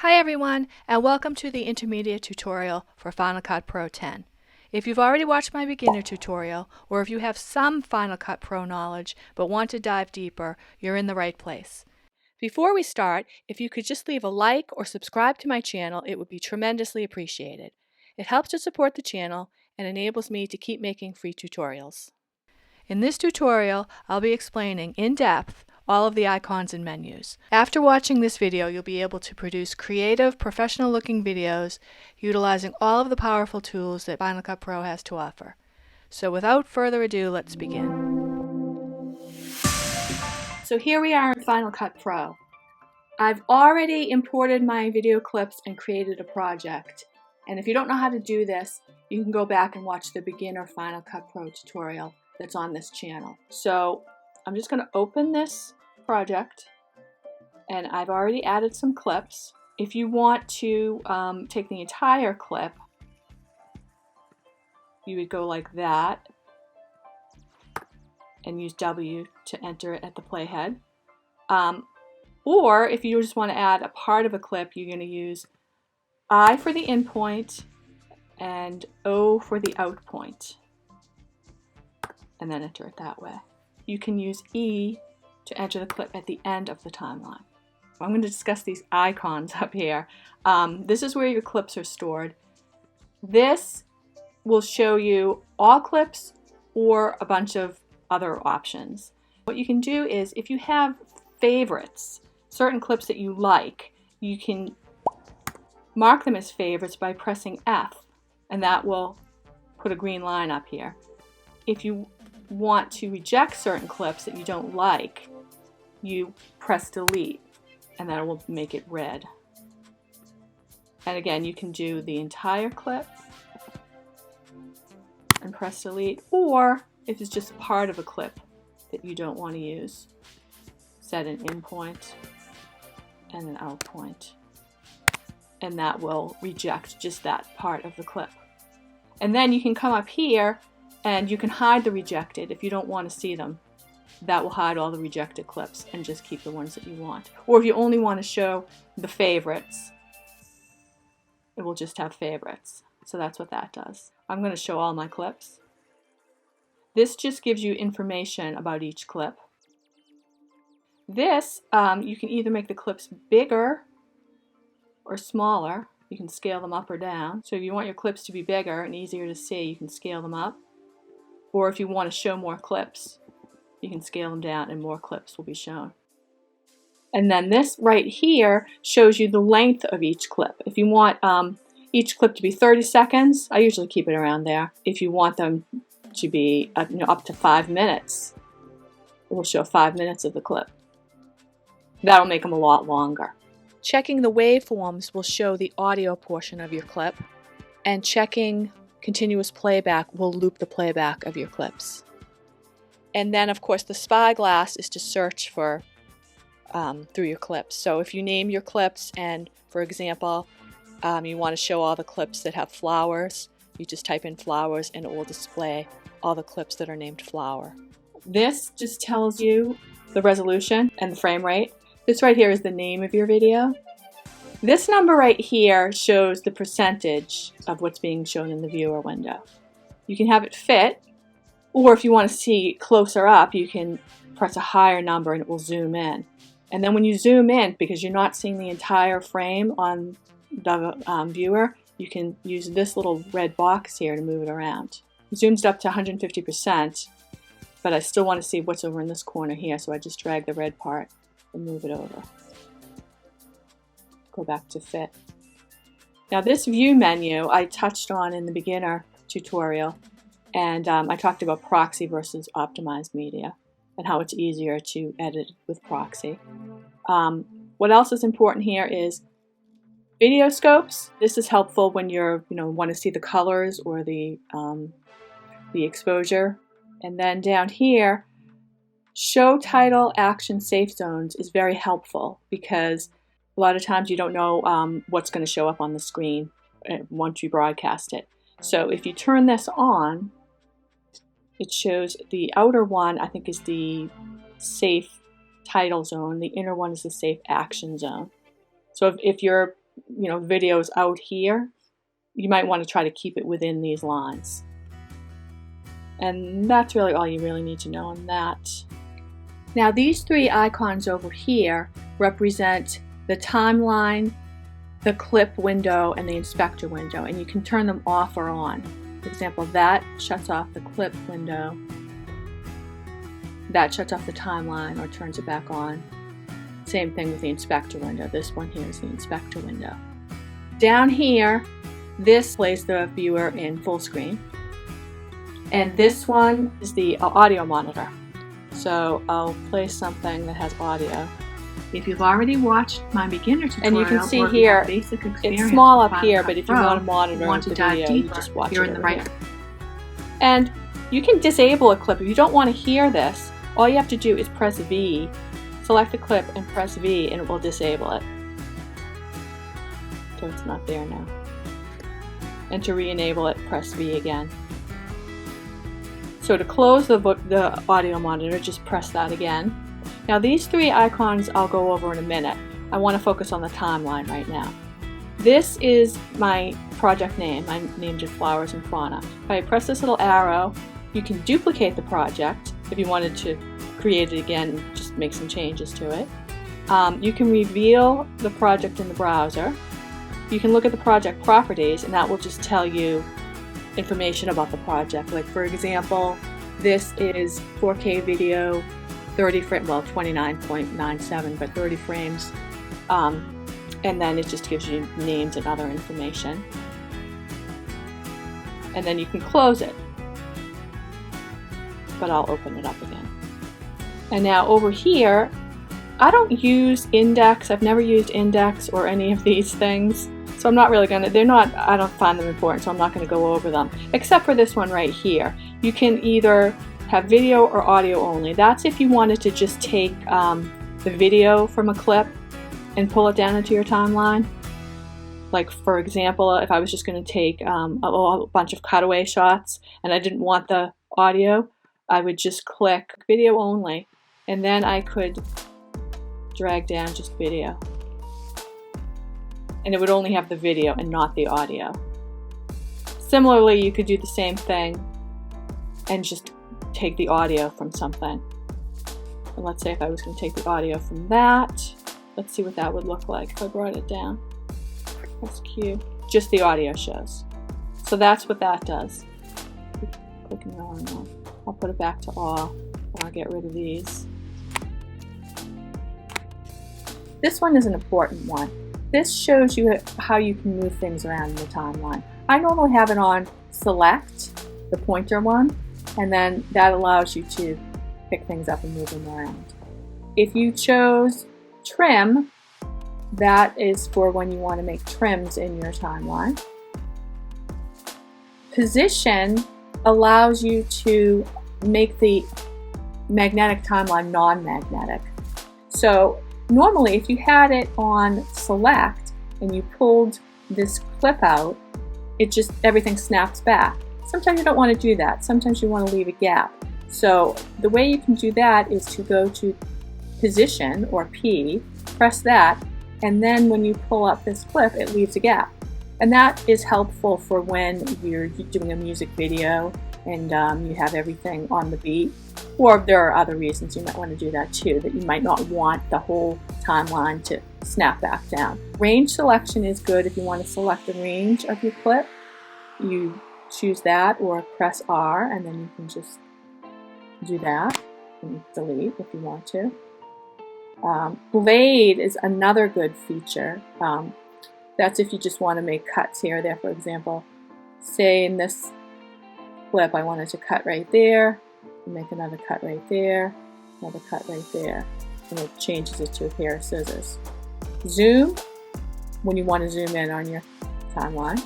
Hi everyone, and welcome to the intermediate tutorial for Final Cut Pro 10. If you've already watched my beginner tutorial, or if you have some Final Cut Pro knowledge but want to dive deeper, you're in the right place. Before we start, if you could just leave a like or subscribe to my channel, it would be tremendously appreciated. It helps to support the channel and enables me to keep making free tutorials. In this tutorial, I'll be explaining in depth all of the icons and menus. After watching this video, you'll be able to produce creative, professional-looking videos utilizing all of the powerful tools that Final Cut Pro has to offer. So without further ado, let's begin. So here we are in Final Cut Pro. I've already imported my video clips and created a project. And if you don't know how to do this, you can go back and watch the beginner Final Cut Pro tutorial that's on this channel. So I'm just going to open this project, and I've already added some clips. If you want to take the entire clip, you would go like that and use W to enter it at the playhead. Or if you just want to add a part of a clip, you're going to use I for the in point and O for the out point, and then enter it that way. You can use E to enter the clip at the end of the timeline. I'm going to discuss these icons up here. This is where your clips are stored. This will show you all clips or a bunch of other options. What you can do is, if you have favorites, certain clips that you like, you can mark them as favorites by pressing F, and that will put a green line up here. If you want to reject certain clips that you don't like, you press delete, and that will make it red. And again, you can do the entire clip and press delete, or if it's just part of a clip that you don't want to use, set an in point and an out point, and that will reject just that part of the clip. And then you can come up here and you can hide the rejected if you don't want to see them. That will hide all the rejected clips and just keep the ones that you want. Or if you only want to show the favorites, it will just have favorites. So that's what that does. I'm going to show all my clips. This just gives you information about each clip. This, you can either make the clips bigger or smaller. You can scale them up or down. So if you want your clips to be bigger and easier to see, you can scale them up. Or if you want to show more clips, you can scale them down and more clips will be shown. And then this right here shows you the length of each clip. If you want each clip to be 30 seconds, I usually keep it around there. If you want them to be up to 5 minutes, it will show 5 minutes of the clip. That'll make them a lot longer. Checking the waveforms will show the audio portion of your clip, and checking continuous playback will loop the playback of your clips. And then, of course, the spyglass is to search for through your clips. So if you name your clips and, for example, you want to show all the clips that have flowers, you just type in flowers and it will display all the clips that are named flower. This just tells you the resolution and the frame rate. This right here is the name of your video. This number right here shows the percentage of what's being shown in the viewer window. You can have it fit, or if you want to see closer up, you can press a higher number and it will zoom in. And then when you zoom in, because you're not seeing the entire frame on the viewer, you can use this little red box here to move it around. It zooms up to 150%, but I still want to see what's over in this corner here, so I just drag the red part and move it over. Go back to fit. Now this view menu I touched on in the beginner tutorial, and I talked about Proxy versus optimized media and how it's easier to edit with Proxy. What else is important here is video scopes. This is helpful when you're want to see the colors or the exposure. And then down here, show title action safe zones is very helpful because a lot of times you don't know what's going to show up on the screen once you broadcast it. So if you turn this on, it shows the outer one, I think, is the safe title zone. The inner one is the safe action zone. So if you're videos out here, you might want to try to keep it within these lines. And that's really all you really need to know on that. Now these three icons over here represent the timeline, the clip window, and the inspector window, and you can turn them off or on. For example, that shuts off the clip window, that shuts off the timeline or turns it back on. Same thing with the inspector window. This one here is the inspector window. Down here, this plays the viewer in full screen, and this one is the audio monitor. So I'll play something that has audio. If you've already watched my beginner tutorial, and you can see or here, basic it's small up here, but if you want to monitor the video, you just watch you're it in the over right. here. And you can disable a clip. If you don't want to hear this, all you have to do is press V, select the clip and press V, and it will disable it. So it's not there now. And to re-enable it, press V again. So to close the audio monitor, just press that again. Now these three icons I'll go over in a minute. I want to focus on the timeline right now. This is my project name. I named it Flowers and Fauna. If I press this little arrow, you can duplicate the project if you wanted to create it again and just make some changes to it. You can reveal the project in the browser. You can look at the project properties, and that will just tell you information about the project. Like for example, this is 4K video, 30 frames, well 29.97, but 30 frames. And then it just gives you names and other information. And then you can close it. But I'll open it up again. And now over here, I don't use index. I've never used index or any of these things. So I'm not really going to, I don't find them important, so I'm not going to go over them. Except for this one right here. You can either have video or audio only. That's if you wanted to just take the video from a clip and pull it down into your timeline. Like for example, if I was just going to take a bunch of cutaway shots and I didn't want the audio, I would just click video only, and then I could drag down just video. And it would only have the video and not the audio. Similarly, you could do the same thing and just take the audio from something. And let's say if I was going to take the audio from that, let's see what that would look like if I brought it down. Press Q. Just the audio shows. So that's what that does. Clicking the wrong one. I'll put it back to all, and I'll get rid of these. This one is an important one. This shows you how you can move things around in the timeline. I normally have it on select, the pointer one, and then that allows you to pick things up and move them around. If you chose trim, that is for when you want to make trims in your timeline. Position allows you to make the magnetic timeline non-magnetic. So normally if you had it on select and you pulled this clip out, everything snaps back. Sometimes you don't want to do that. Sometimes you want to leave a gap. So the way you can do that is to go to position, or P, press that, and then when you pull up this clip, it leaves a gap. And that is helpful for when you're doing a music video and you have everything on the beat. Or there are other reasons you might want to do that too, that you might not want the whole timeline to snap back down. Range selection is good if you want to select the range of your clip. You choose that or press R, and then you can just do that and delete if you want to. Blade is another good feature. That's if you just want to make cuts here or there. For example, say in this clip I wanted to cut right there, and make another cut right there, another cut right there, and it changes it to a pair of scissors. Zoom, when you want to zoom in on your timeline.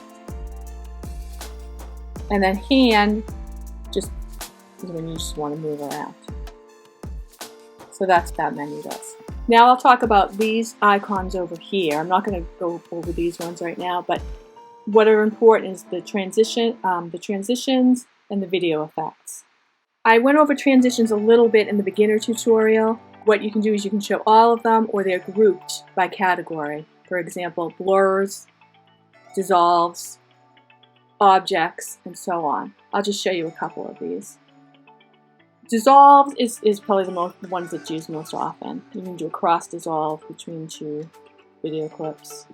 And then hand, just when you just want to move around. So that's what that menu does. Now I'll talk about these icons over here. I'm not going to go over these ones right now, but what are important is the transitions and the video effects. I went over transitions a little bit in the beginner tutorial. What you can do is you can show all of them, or they're grouped by category. for example, blurs, dissolves, objects, and so on. I'll just show you a couple of these. Dissolve is probably the ones that's used most often. You can do a cross dissolve between two video clips.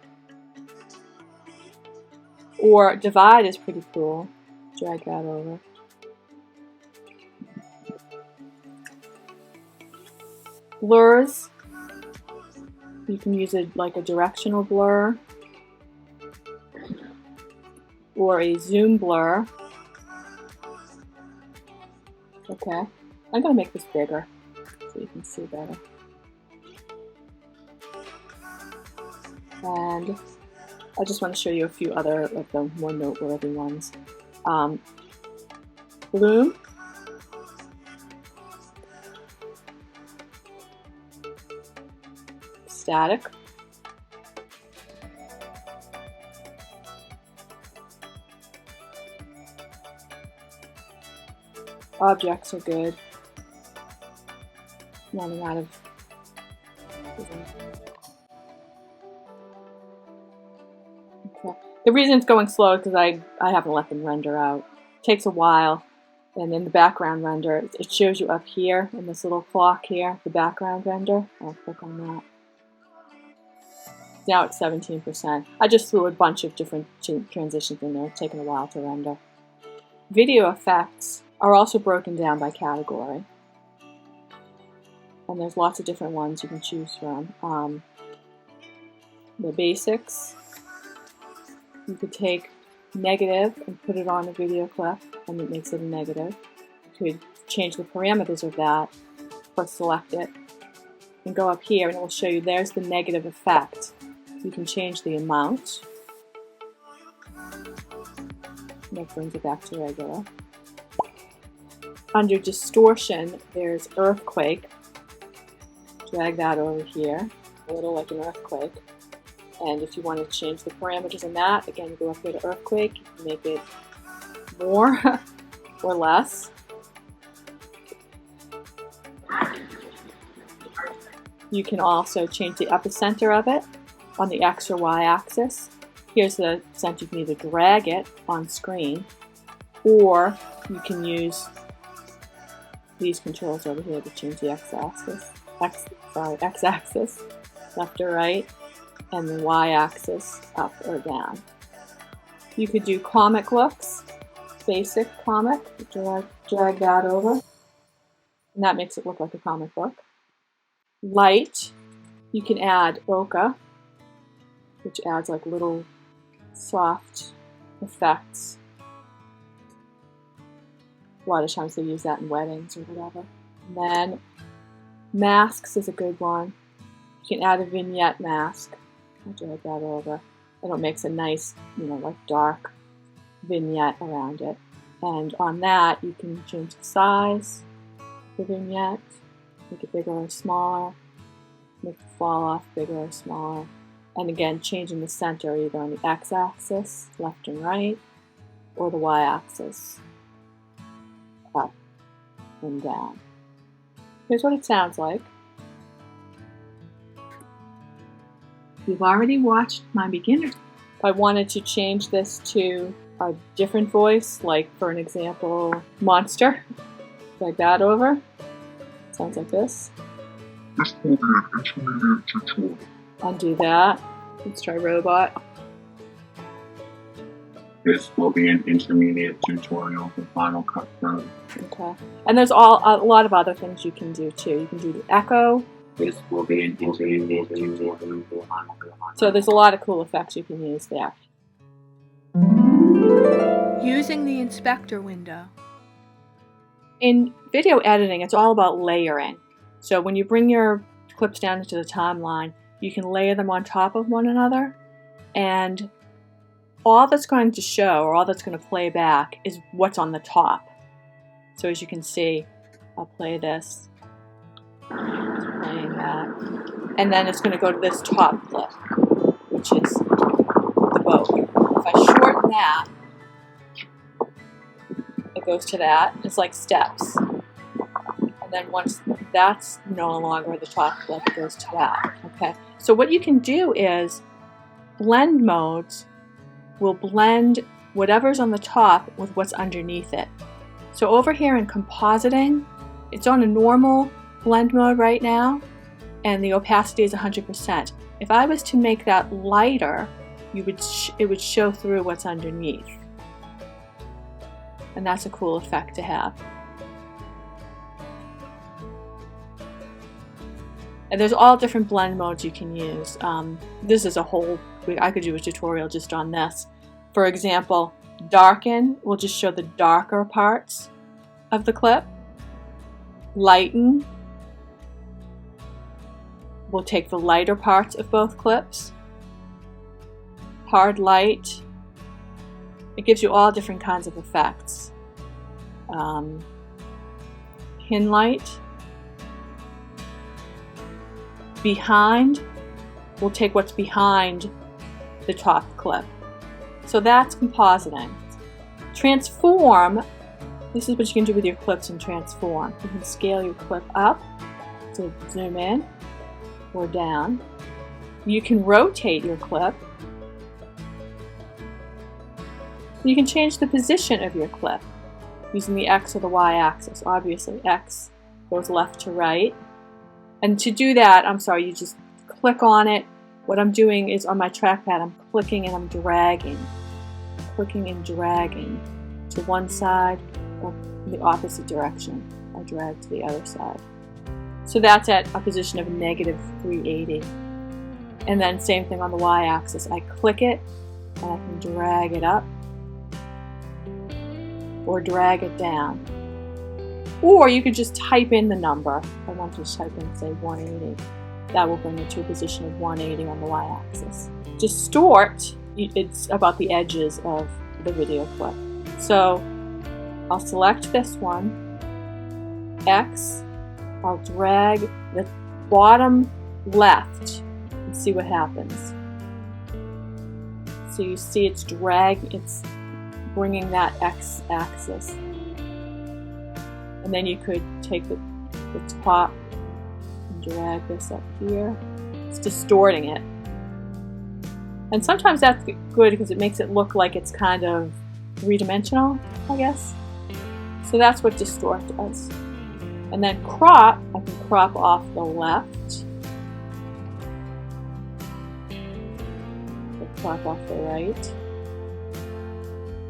Or divide is pretty cool. Drag that over. Blurs, you can use it like a directional blur or a zoom blur. Okay, I'm going to make this bigger so you can see better. And I just want to show you a few other of the more noteworthy ones. Bloom. Static. Objects are good. Running out of. Okay. The reason it's going slow is because I haven't let them render out. It takes a while, and in the background render, it shows you up here in this little clock here, the background render. I'll click on that. Now it's 17%. I just threw a bunch of different transitions in there. It's taken a while to render. Video effects are also broken down by category. And there's lots of different ones you can choose from. The basics. You could take negative and put it on a video clip, and it makes it a negative. You could change the parameters of that, or select it, and go up here, and it will show you there's the negative effect. You can change the amount. That brings it back to regular. Under distortion, there's earthquake. Drag that over here, a little like an earthquake. And if you want to change the parameters in that, again, go up here to earthquake. You can make it more or less. You can also change the epicenter of it on the X or Y axis. Here's the center. You can either drag it on screen, or you can use these controls over here to change the x-axis, x-axis, left or right, and the y-axis up or down. You could do comic looks, basic comic, drag that over, and that makes it look like a comic book. Light, you can add bokeh, which adds like little soft effects. A lot of times they use that in weddings or whatever. And then masks is a good one. You can add a vignette mask. I'll drag that over. And it makes a nice, like dark vignette around it. And on that, you can change the size of the vignette, make it bigger or smaller, make the fall off bigger or smaller. And again, changing the center either on the x-axis, left and right, or the y-axis, up and down. Here's what it sounds like. You've already watched my beginner. If I wanted to change this to a different voice, like for an example, monster, drag that over. Sounds like this. This will be an intermediate tutorial. Undo that. Let's try robot. This will be an intermediate tutorial for Final Cut Pro. Okay. And there's a lot of other things you can do too. You can do the echo. This will be an intermediate tutorial for Final Cut Pro. So there's a lot of cool effects you can use there. Using the inspector window. In video editing, it's all about layering. So when you bring your clips down into the timeline, you can layer them on top of one another, and all that's going to show, or all that's going to play back, is what's on the top. So as you can see, I'll play this, playing that, and then it's going to go to this top clip, which is the boat. If I shorten that, it goes to that. It's like steps. And then once that's no longer the top clip, it goes to that. Okay. So what you can do is blend modes will blend whatever's on the top with what's underneath it. So over here in compositing, it's on a normal blend mode right now, and the opacity is 100%. If I was to make that lighter, it would show through what's underneath. And that's a cool effect to have. And there's all different blend modes you can use. This is a whole, I could do a tutorial just on this. For example, darken will just show the darker parts of the clip. Lighten will take the lighter parts of both clips. Hard light, it gives you all different kinds of effects. Pin light. Behind will take what's behind the top clip. So that's compositing. Transform, this is what you can do with your clips in transform. You can scale your clip up to zoom in or down. You can rotate your clip. You can change the position of your clip using the X or the Y axis. Obviously, X goes left to right. And to do that, you just click on it. What I'm doing is on my trackpad, I'm clicking and I'm dragging. Clicking and dragging to one side or the opposite direction. I drag to the other side. So that's at a position of -380. And then same thing on the Y axis. I click it and I can drag it up or drag it down. Or you could just type in the number. I want to type in, say, 180. That will bring it to a position of 180 on the Y-axis. Distort, it's about the edges of the video clip. So I'll select this one, X, I'll drag the bottom left and see what happens. So you see it's bringing that X axis. And then you could take the top and drag this up here. It's distorting it. And sometimes that's good because it makes it look like it's kind of three-dimensional, I guess. So that's what distort does. And then crop, I can crop off the left. Crop off the right.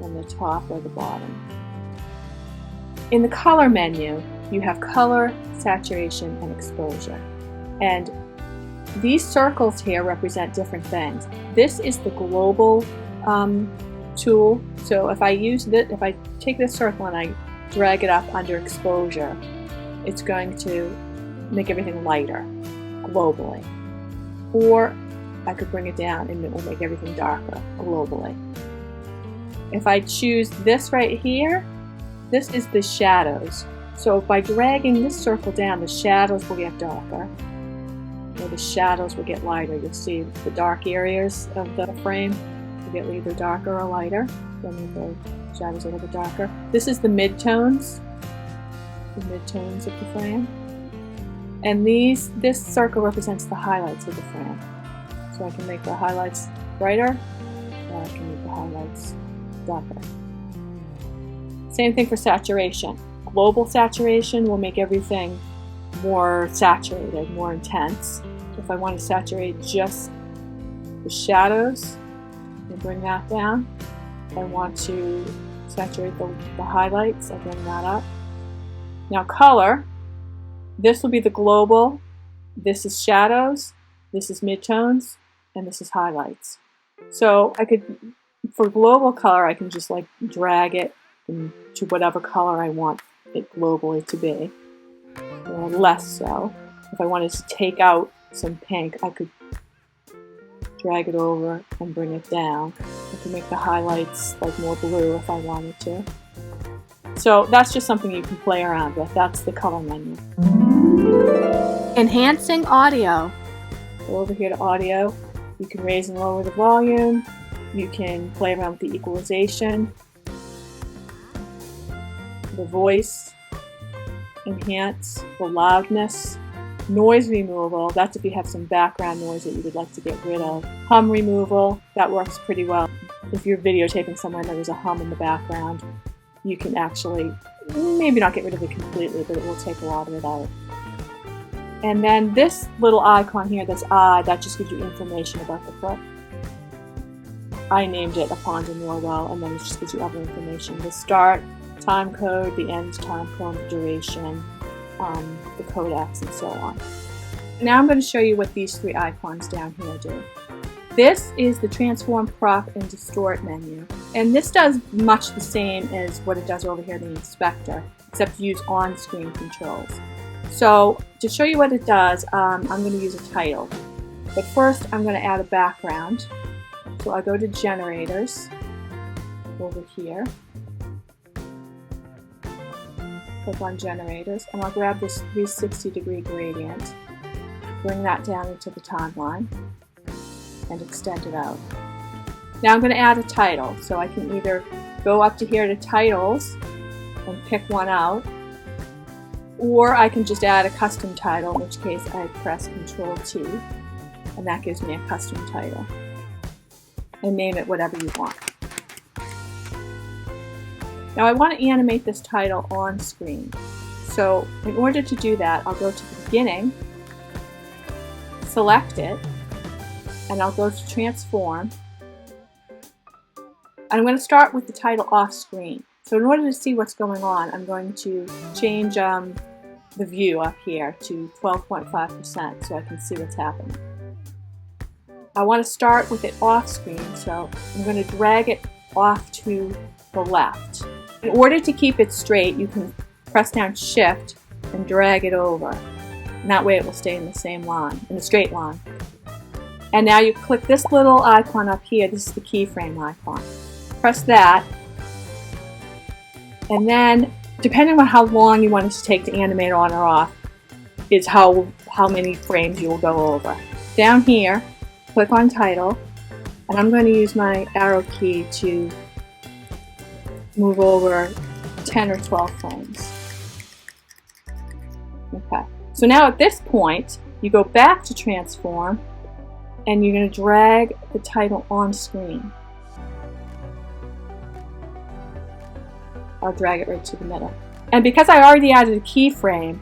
And the top or the bottom. In the color menu, you have color, saturation, and exposure. And these circles here represent different things. This is the global tool. So if I take this circle and I drag it up under exposure, it's going to make everything lighter globally. Or I could bring it down and it will make everything darker globally. If I choose this right here, this is the shadows. So by dragging this circle down, the shadows will get darker, or the shadows will get lighter. You'll see the dark areas of the frame will get either darker or lighter. Then the shadows are a little bit darker. This is the midtones of the frame. And this circle represents the highlights of the frame. So I can make the highlights brighter, or I can make the highlights darker. Same thing for saturation. Global saturation will make everything more saturated, more intense. If I want to saturate just the shadows, I'll bring that down. If I want to saturate the highlights, I'll bring that up. Now color, this will be the global, this is shadows, this is midtones, and this is highlights. So for global color, I can just like drag it to whatever color I want it globally to be, or less so. If I wanted to take out some pink, I could drag it over and bring it down. I could make the highlights like more blue if I wanted to. So that's just something you can play around with. That's the color menu. Enhancing audio. Go over here to audio. You can raise and lower the volume. You can play around with the equalization, the voice, enhance, the loudness, Noise removal, that's if you have some background noise that you would like to get rid of. Hum removal, that works pretty well. If you're videotaping somewhere and there's a hum in the background, you can actually, maybe not get rid of it completely, but it will take a lot of it out. And then this little icon here, this eye, that just gives you information about the clip. I named it A Pond in Norwell, and then it just gives you other information. The start time code, the end time code, the duration, the codecs, and so on. Now I'm going to show you what these three icons down here do. This is the Transform, Crop, and Distort menu, and this does much the same as what it does over here in the inspector, except use on-screen controls. So to show you what it does, I'm going to use a title. But first I'm going to add a background. So I go to Generators, over here, click on Generators, and I'll grab this 360-degree gradient, bring that down into the timeline, and extend it out. Now I'm going to add a title, so I can either go up to here to Titles and pick one out, or I can just add a custom title, in which case I press Control-T, and that gives me a custom title. And name it whatever you want. Now I want to animate this title on screen. So in order to do that, I'll go to the beginning, select it, and I'll go to Transform. And I'm going to start with the title off screen. So in order to see what's going on, I'm going to change the view up here to 12.5% so I can see what's happening. I want to start with it off screen, so I'm going to drag it off to the left. In order to keep it straight, you can press down Shift and drag it over. And that way it will stay in the same line, in a straight line. And now you click this little icon up here, this is the keyframe icon. Press that, and then depending on how long you want it to take to animate on or off is how many frames you will go over. Down here, click on Title, and I'm going to use my arrow key to move over 10 or 12 frames. Okay, so now at this point, you go back to Transform, and you're going to drag the title on screen. I'll drag it right to the middle. And because I already added a keyframe,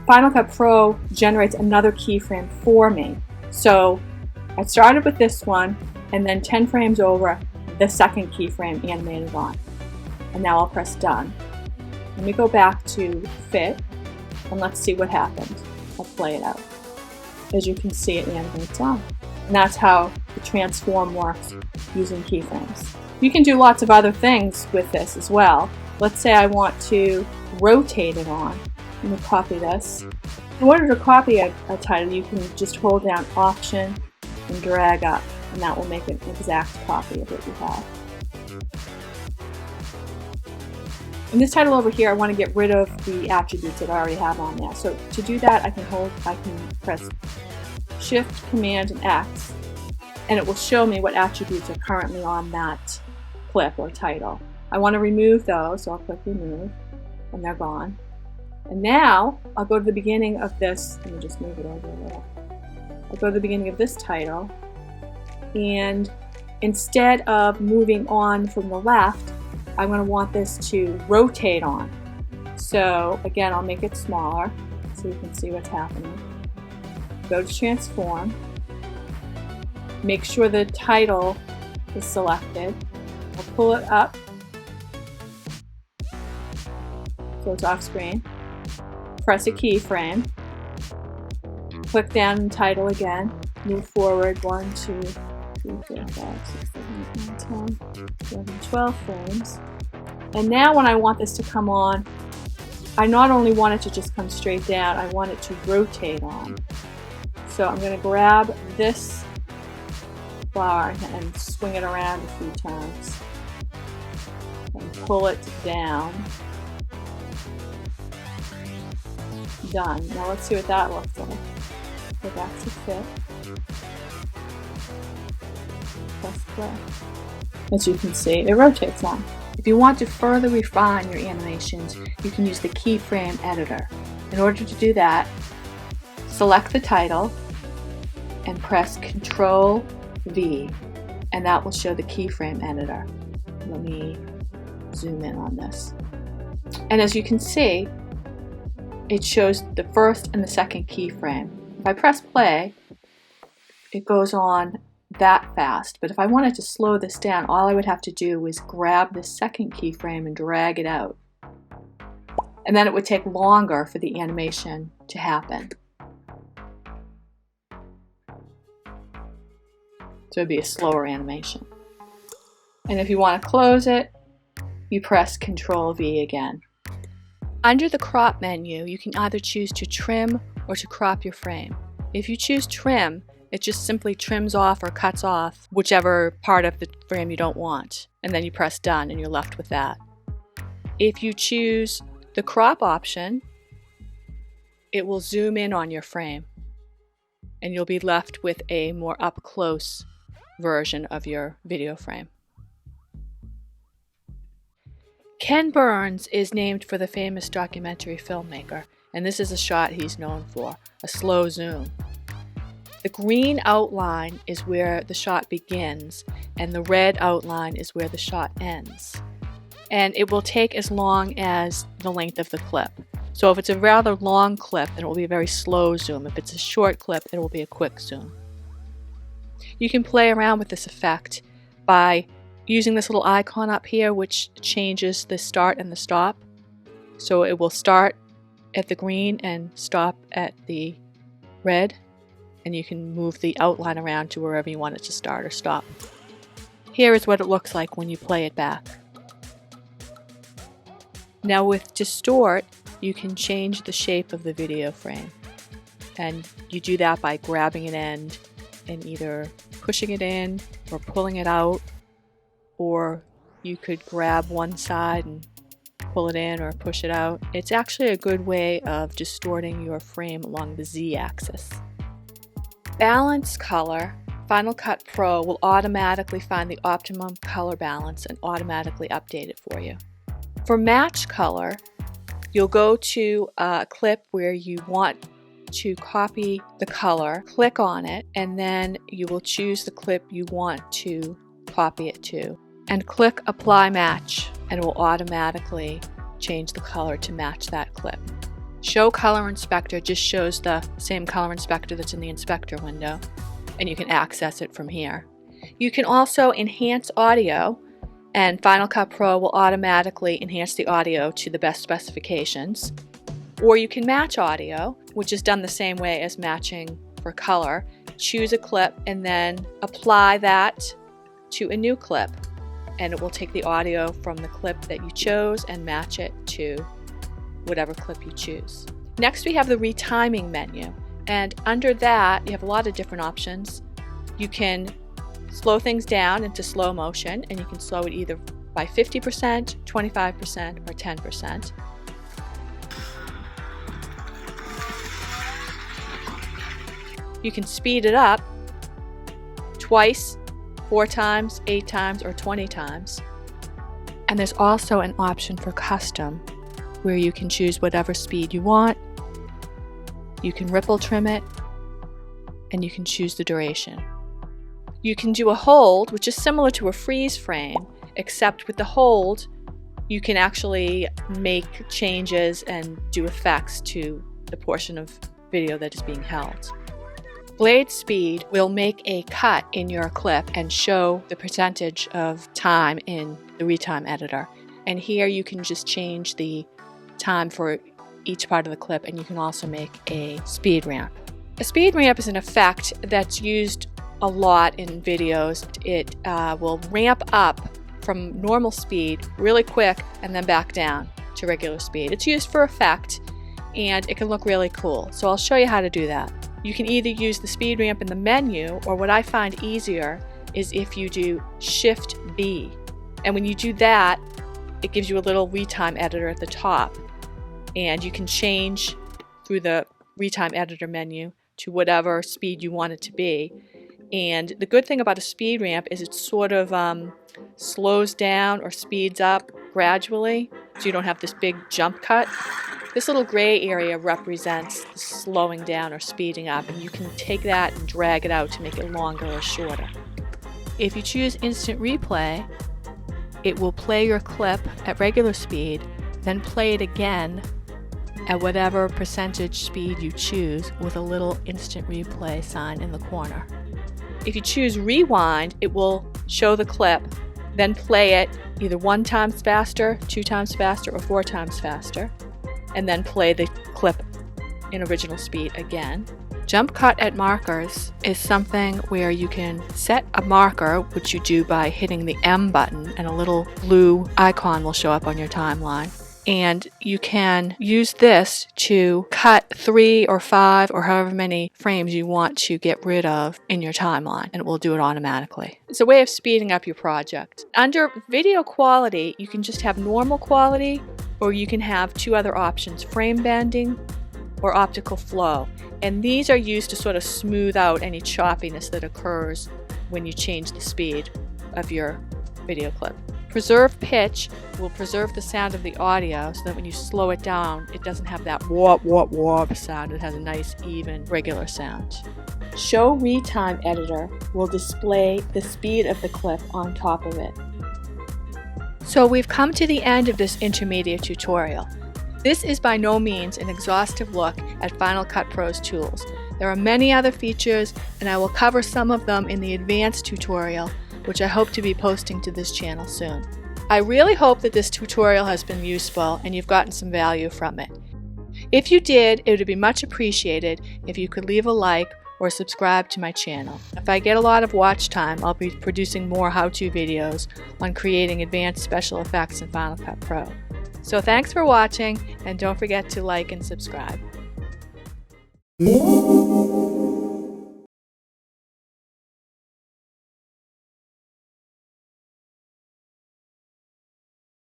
Final Cut Pro generates another keyframe for me. So I started with this one, and then 10 frames over, the second keyframe animated on. And now I'll press Done. Let me go back to Fit, and let's see what happens. I'll play it out. As you can see, it animates on. And that's how the Transform works using keyframes. You can do lots of other things with this as well. Let's say I want to rotate it on. Let me copy this. In order to copy a title, you can just hold down Option and drag up, and that will make an exact copy of what you have. In this title over here, I want to get rid of the attributes that I already have on there. So to do that, I can press Shift, Command, and X, and it will show me what attributes are currently on that clip or title. I want to remove those, so I'll click Remove, and they're gone. And now I'll go to the beginning of this. Let me just move it over a little. I'll go to the beginning of this title, and instead of moving on from the left, I'm going to want this to rotate on. So again, I'll make it smaller so you can see what's happening. Go to Transform. Make sure the title is selected. I'll pull it up so it's off screen. Press a keyframe. Click down on Title again. Move forward 1, 2, 3, 4, 5, 6, 7, 8, 9, 10, 11, 12 frames. And now when I want this to come on, I not only want it to just come straight down, I want it to rotate on. So I'm going to grab this bar and swing it around a few times and pull it down. Done. Now let's see what that looks like. Go back to Fit. Press play. As you can see, it rotates on. If you want to further refine your animations, you can use the keyframe editor. In order to do that, select the title and press Control V, and that will show the keyframe editor. Let me zoom in on this. And as you can see, it shows the first and the second keyframe. If I press play, it goes on that fast, but if I wanted to slow this down, all I would have to do is grab the second keyframe and drag it out. And then it would take longer for the animation to happen. So it'd be a slower animation. And if you want to close it, you press Control V again. Under the crop menu, you can either choose to trim or to crop your frame. If you choose trim, it just simply trims off or cuts off whichever part of the frame you don't want. And then you press done and you're left with that. If you choose the crop option, it will zoom in on your frame and you'll be left with a more up-close version of your video frame. Ken Burns is named for the famous documentary filmmaker, and this is a shot he's known for, a slow zoom. The green outline is where the shot begins, and the red outline is where the shot ends. And it will take as long as the length of the clip. So if it's a rather long clip, then it will be a very slow zoom. If it's a short clip, it will be a quick zoom. You can play around with this effect by using this little icon up here, which changes the start and the stop. So it will start at the green and stop at the red, and you can move the outline around to wherever you want it to start or stop. Here is what it looks like when you play it back. Now with Distort, you can change the shape of the video frame, and you do that by grabbing an end and either pushing it in or pulling it out, or you could grab one side and pull it in or push it out. It's actually a good way of distorting your frame along the Z-axis. Balance color, Final Cut Pro will automatically find the optimum color balance and automatically update it for you. For match color, you'll go to a clip where you want to copy the color, click on it, and then you will choose the clip you want to copy it to, and click Apply Match, and it will automatically change the color to match that clip. Show Color Inspector just shows the same color inspector that's in the inspector window, and you can access it from here. You can also enhance audio, and Final Cut Pro will automatically enhance the audio to the best specifications. Or you can match audio, which is done the same way as matching for color. Choose a clip and then apply that to a new clip, and it will take the audio from the clip that you chose and match it to whatever clip you choose. Next we have the retiming menu, and under that you have a lot of different options. You can slow things down into slow motion, and you can slow it either by 50%, 25%, or 10%. You can speed it up twice, 4 times, 8 times, or 20 times. And there's also an option for custom, where you can choose whatever speed you want. You can ripple trim it, and you can choose the duration. You can do a hold, which is similar to a freeze frame, except with the hold, you can actually make changes and do effects to the portion of video that is being held. Blade speed will make a cut in your clip and show the percentage of time in the retime editor. And here you can just change the time for each part of the clip, and you can also make a speed ramp. A speed ramp is an effect that's used a lot in videos. It will ramp up from normal speed really quick and then back down to regular speed. It's used for effect, and it can look really cool. So I'll show you how to do that. You can either use the speed ramp in the menu, or what I find easier is if you do Shift B. And when you do that, it gives you a little retime editor at the top. And you can change through the retime editor menu to whatever speed you want it to be. And the good thing about a speed ramp is it sort of slows down or speeds up gradually, so you don't have this big jump cut. This little gray area represents the slowing down or speeding up, and you can take that and drag it out to make it longer or shorter. If you choose Instant Replay, it will play your clip at regular speed, then play it again at whatever percentage speed you choose with a little Instant Replay sign in the corner. If you choose Rewind, it will show the clip, then play it either 1 times faster, 2 times faster, or 4 times faster, and then play the clip in original speed again. Jump cut at markers is something where you can set a marker, which you do by hitting the M button, and a little blue icon will show up on your timeline. And you can use this to cut 3 or 5 or however many frames you want to get rid of in your timeline, and it will do it automatically. It's a way of speeding up your project. Under video quality, you can just have normal quality, or you can have 2 other options, frame bending or optical flow. And these are used to sort of smooth out any choppiness that occurs when you change the speed of your video clip. Preserve pitch will preserve the sound of the audio so that when you slow it down, it doesn't have that whoop, whoop, whoop sound. It has a nice, even, regular sound. Show Retime Editor will display the speed of the clip on top of it. So we've come to the end of this intermediate tutorial. This is by no means an exhaustive look at Final Cut Pro's tools. There are many other features, and I will cover some of them in the advanced tutorial, which I hope to be posting to this channel soon. I really hope that this tutorial has been useful and you've gotten some value from it. If you did, it would be much appreciated if you could leave a like or subscribe to my channel. If I get a lot of watch time, I'll be producing more how-to videos on creating advanced special effects in Final Cut Pro. So thanks for watching, and don't forget to like and subscribe.